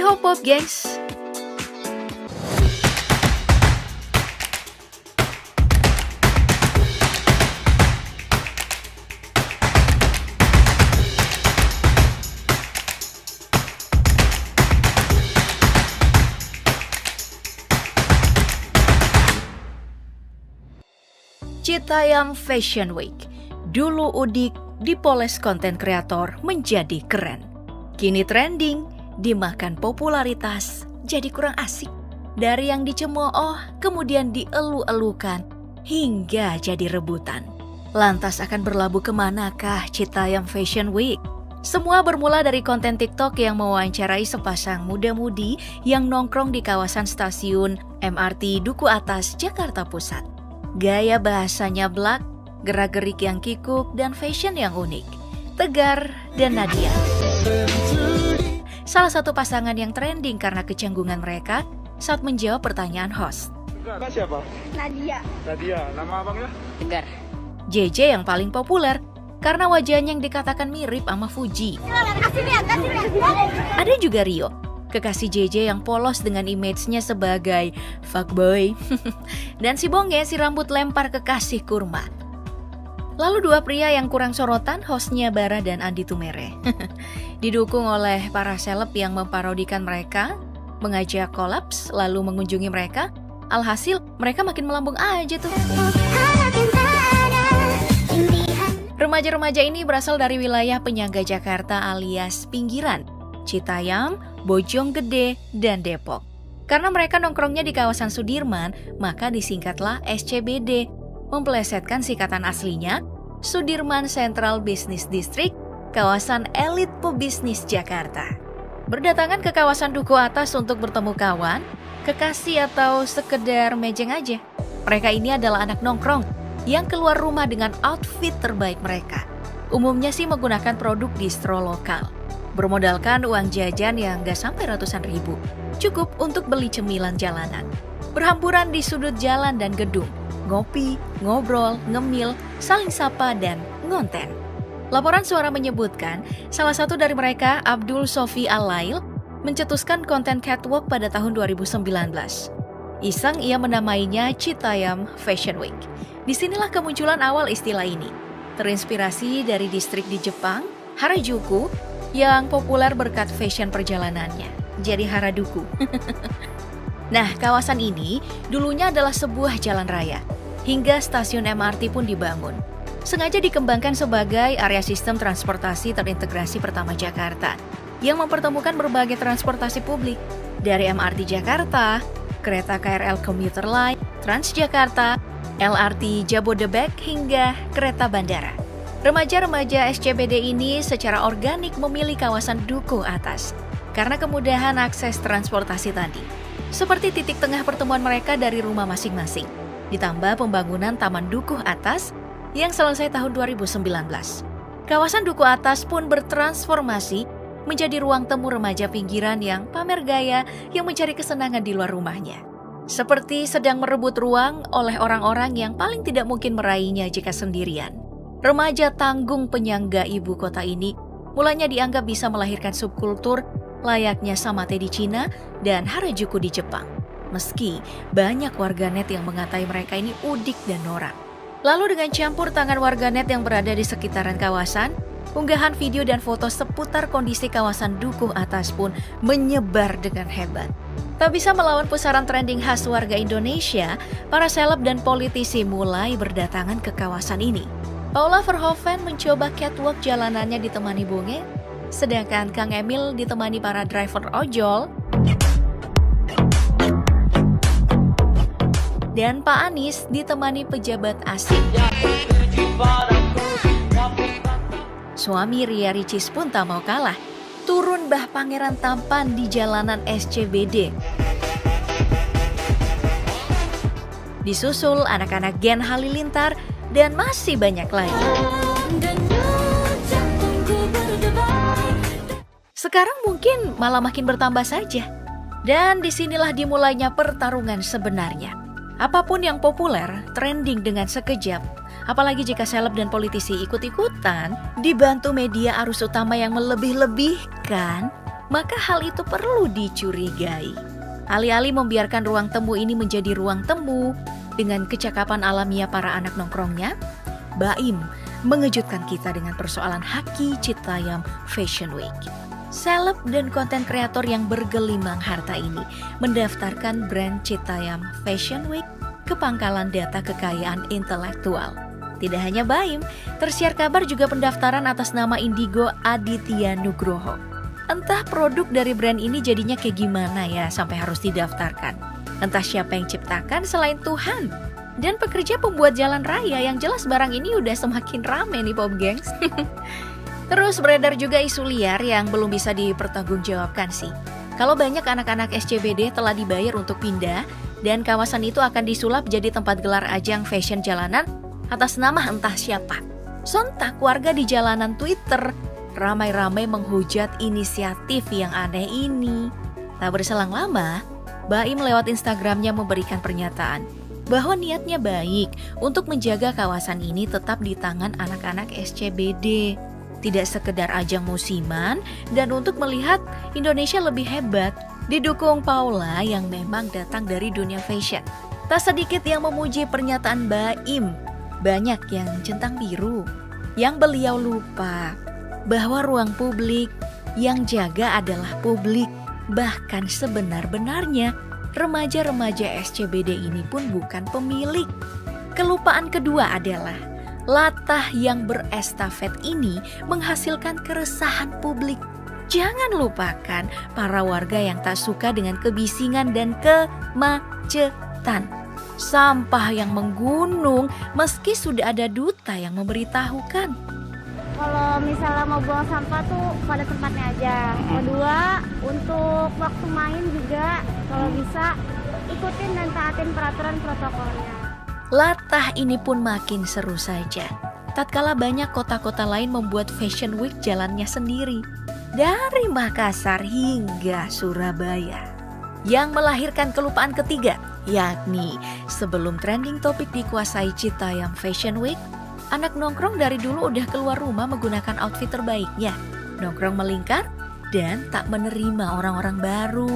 Hopop, guys! Citayam Fashion Week. Dulu udik, dipoles konten kreator menjadi keren. Kini trending, dimakan popularitas, jadi kurang asik. Dari yang dicemooh, kemudian dielu-elukan, hingga jadi rebutan. Lantas akan berlabuh kemanakah Citayam Fashion Week? Semua bermula dari konten TikTok yang mewawancarai sepasang muda-mudi yang nongkrong di kawasan stasiun MRT Duku Atas, Jakarta Pusat. Gaya bahasanya blak, gerak-gerik yang kikuk, dan fashion yang unik. Tegar dan Nadia. Salah satu pasangan yang trending karena kecanggungan mereka saat menjawab pertanyaan host. Tegar, siapa? Nadia. Nadia, nama abangnya? Tegar. JJ yang paling populer karena wajahnya yang dikatakan mirip sama Fuji. Ada juga Rio, kekasih JJ yang polos dengan image-nya sebagai fuckboy. Dan si Bonge, si rambut lempar kekasih kurma. Lalu dua pria yang kurang sorotan, hostnya Bara dan Andi Tumere. Didukung oleh para seleb yang memparodikan mereka, mengajak kolaps, lalu mengunjungi mereka. Alhasil, mereka makin melambung aja tuh. Remaja-remaja ini berasal dari wilayah penyangga Jakarta alias pinggiran, Citayam, Bojonggede, dan Depok. Karena mereka nongkrongnya di kawasan Sudirman, maka disingkatlah SCBD, mempelesetkan singkatan aslinya, Sudirman Central Business District, kawasan elit pebisnis Jakarta. Berdatangan ke kawasan Duku Atas untuk bertemu kawan, kekasih atau sekedar mejeng aja. Mereka ini adalah anak nongkrong yang keluar rumah dengan outfit terbaik mereka. Umumnya sih menggunakan produk distro lokal. Bermodalkan uang jajan yang gak sampai ratusan ribu, cukup untuk beli cemilan jalanan. Berhamburan di sudut jalan dan gedung, ngopi, ngobrol, ngemil, saling sapa, dan ngonten. Laporan suara menyebutkan, salah satu dari mereka, Abdul Sofi Alail, mencetuskan konten catwalk pada tahun 2019. Iseng ia menamainya Citayam Fashion Week. Disinilah kemunculan awal istilah ini. Terinspirasi dari distrik di Jepang, Harajuku, yang populer berkat fashion perjalanannya. Jadi Harajuku. Nah, kawasan ini dulunya adalah sebuah jalan raya. Hingga stasiun MRT pun dibangun. Sengaja dikembangkan sebagai area sistem transportasi terintegrasi pertama Jakarta, yang mempertemukan berbagai transportasi publik. Dari MRT Jakarta, kereta KRL Commuter Line, Transjakarta, LRT Jabodebek, hingga kereta bandara. Remaja-remaja SCBD ini secara organik memilih kawasan Duku Atas karena kemudahan akses transportasi tadi. Seperti titik tengah pertemuan mereka dari rumah masing-masing. Ditambah pembangunan Taman Duku Atas yang selesai tahun 2019. Kawasan Duku Atas pun bertransformasi menjadi ruang temu remaja pinggiran yang pamer gaya yang mencari kesenangan di luar rumahnya. Seperti sedang merebut ruang oleh orang-orang yang paling tidak mungkin meraihnya jika sendirian. Remaja tanggung penyangga ibu kota ini mulanya dianggap bisa melahirkan subkultur layaknya Samate di Cina dan Harajuku di Jepang. Meski banyak warganet yang mengatai mereka ini udik dan norak. Lalu dengan campur tangan warganet yang berada di sekitaran kawasan, unggahan video dan foto seputar kondisi kawasan Duku Atas pun menyebar dengan hebat. Tak bisa melawan pusaran trending khas warga Indonesia, para seleb dan politisi mulai berdatangan ke kawasan ini. Paula Verhoeven mencoba catwalk jalanannya ditemani Bonge, sedangkan Kang Emil ditemani para driver ojol, dan Pak Anies ditemani pejabat asing. Suami Ria Ricis pun tak mau kalah, turun bah pangeran tampan di jalanan SCBD. Disusul anak-anak Gen Halilintar dan masih banyak lagi. Sekarang mungkin malah makin bertambah saja. Dan disinilah dimulainya pertarungan sebenarnya. Apapun yang populer, trending dengan sekejap, apalagi jika seleb dan politisi ikut-ikutan, dibantu media arus utama yang melebih-lebihkan, maka hal itu perlu dicurigai. Alih-alih membiarkan ruang temu ini menjadi ruang temu dengan kecakapan alamiah para anak nongkrongnya, Baim mengejutkan kita dengan persoalan Haki Citayam Fashion Week. Seleb dan konten kreator yang bergelimang harta ini mendaftarkan brand Citayam Fashion Week ke pangkalan data kekayaan intelektual. Tidak hanya Baim, tersiar kabar juga pendaftaran atas nama Indigo Aditya Nugroho. Entah produk dari brand ini jadinya kayak gimana ya sampai harus didaftarkan. Entah siapa yang ciptakan selain Tuhan. Dan pekerja pembuat jalan raya yang jelas barang ini udah semakin rame nih Pop Gengs. Terus beredar juga isu liar yang belum bisa dipertanggungjawabkan sih. Kalau banyak anak-anak SCBD telah dibayar untuk pindah dan kawasan itu akan disulap jadi tempat gelar ajang fashion jalanan atas nama entah siapa. Sontak warga di jalanan Twitter ramai-ramai menghujat inisiatif yang aneh ini. Tak berselang lama, Baim lewat Instagramnya memberikan pernyataan bahwa niatnya baik untuk menjaga kawasan ini tetap di tangan anak-anak SCBD. Tidak sekedar ajang musiman dan untuk melihat Indonesia lebih hebat, didukung Paula yang memang datang dari dunia fashion. Tak sedikit yang memuji pernyataan Baim. Banyak yang centang biru, yang beliau lupa bahwa ruang publik yang jaga adalah publik. Bahkan sebenar-benarnya remaja-remaja SCBD ini pun bukan pemilik. Kelupaan kedua adalah latah yang berestafet ini menghasilkan keresahan publik. Jangan lupakan para warga yang tak suka dengan kebisingan dan kemacetan. Sampah yang menggunung meski sudah ada duta yang memberitahukan. Kalau misalnya mau buang sampah tuh pada tempatnya aja. Kedua, untuk waktu main juga kalau bisa ikutin dan taatin peraturan protokolnya. Latah ini pun makin seru saja. Tatkala banyak kota-kota lain membuat Fashion Week jalannya sendiri. Dari Makassar hingga Surabaya. Yang melahirkan kelupaan ketiga, yakni sebelum trending topik dikuasai Citayam Fashion Week, anak nongkrong dari dulu udah keluar rumah menggunakan outfit terbaiknya. Nongkrong melingkar dan tak menerima orang-orang baru.